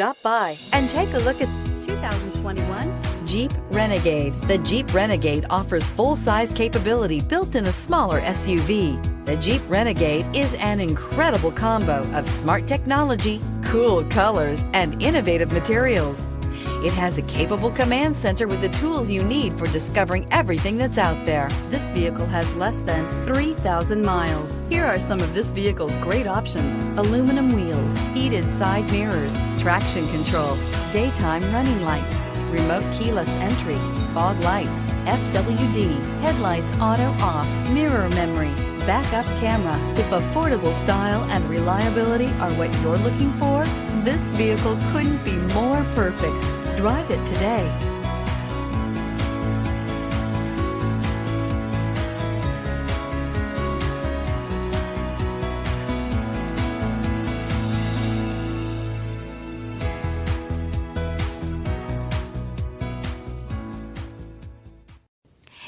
Stop by and take a look at 2021 Jeep Renegade. The Jeep Renegade offers full-size capability built in a smaller SUV. The Jeep Renegade is an incredible combo of smart technology, cool colors, and innovative materials. It has a capable command center with the tools you need for discovering everything that's out there. This vehicle has less than 3,000 miles. Here are some of this vehicle's great options: aluminum wheels, heated side mirrors, traction control, daytime running lights, remote keyless entry, fog lights, FWD, headlights auto off, mirror memory, backup camera. If affordable style and reliability are what you're looking for, this vehicle couldn't be more perfect. Drive it today.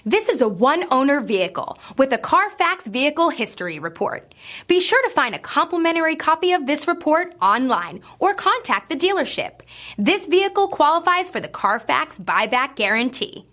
This is a one-owner vehicle with a CARFAX Vehicle History Report. Be sure to find a complimentary copy of this report online or contact the dealership. This vehicle qualifies for the CARFAX Buyback Guarantee.